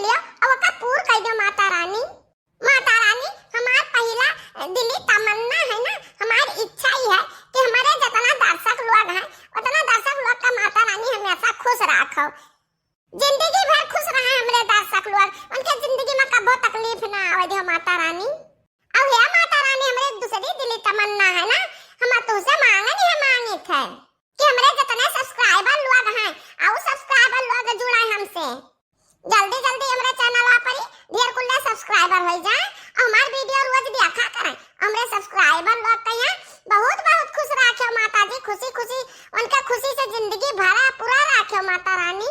लियो और का पूर कर दो माता रानी। माता रानी हमार पहला दिली तमन्ना है ना, हमारी इच्छा ही है कि हमारे जितना दर्शक लोग हैं उतना दर्शक लोग का माता रानी हमेशा खुश रखो, जिंदगी भर खुश रहे हमारे दर्शक लोग, उनके जिंदगी में कबो तकलीफ ना आवे दे माता रानी। अब हे माता रानी हमारे दूसरी दिली तमन्ना है ना, हम तुझसे मांगनी है मांगित है कि हमारे जितने सब्सक्राइबर लोग हैं और सब्सक्राइबर लोग जुड़े हमसे, जल्दी जल्दी हमारे चैनल पर ढेर कुल्ले सब्सक्राइबर हो जाए और हमारे वीडियो रोज देखा करें। हमारे सब्सक्राइबर लोग का यहाँ बहुत बहुत खुश रखे माता जी, खुशी खुशी उनका खुशी से जिंदगी भरा पूरा रखे माता रानी।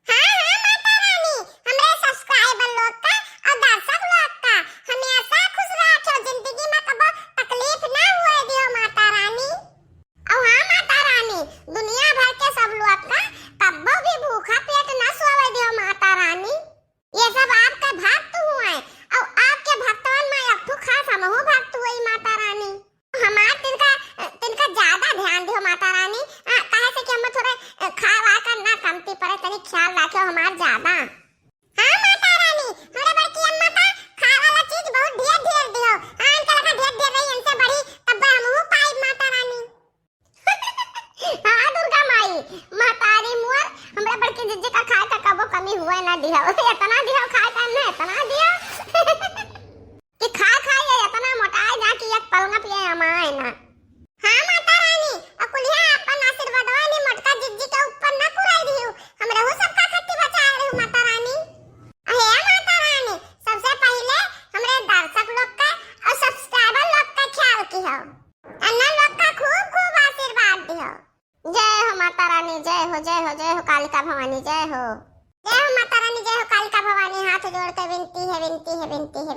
हाँ हाँ माता रानी हमारे सब्सक्राइबर लोग का और दर्शक लोग का हमेशा खुश रखे, जिंदगी में कबो तकलीफ ना हुए दियो माता रानी। और हाँ माता रानी दुनिया भर के सब लोग का कब्बो भी भूखा पेट न सोवे दियो माता रानी। ये सब आपका भक्त हुए और आपके भक्तों में एक ठो खास हमहु भक्त हुई माता रानी। हमार तिनका ज्यादा ध्यान दियो माता रानी, काहे से कि हम थोड़े खावा का ना कमती पड़े, तनी ख्याल रखो हमार ज्यादा। हाँ माता रानी हमरा बड़की अम्मा का खाए वाला चीज बहुत ढेर ढेर दियो, इनका लगा ढेर ढेर रही इनसे बड़ी तब हमहु पाई माता रानी। हाँ दुर्गा माई मातारी मुअर हमरा बड़की जिज्जी का खाए का कबो कमी हुए ना दियो, इतना दियो खाए का ना इतना दियो कि खा ये इतना मोटाए जा कि एक पलंग पे हमाए ना। हाँ माता रानी अकुलिया अपन आशीर्वाद वाली मोटका जिज्जी के ऊपर ना पुराई दियो, हमरा हो सबका खट्टी बचाए रही माता रानी। हे माता रानी सबसे पहले हमरे दर्शक लोग का और सब्सक्राइबर लोग का ख्याल कियो, अन्ना लोग का खूब खूब आशीर्वाद दियो। जय हो माता रानी, जय हो जय हो जय हो कालिका भवानी, जय हो माता रानी, जय हो कालिका भवानी। हाथ जोड़ के विनती है विनती है विनती है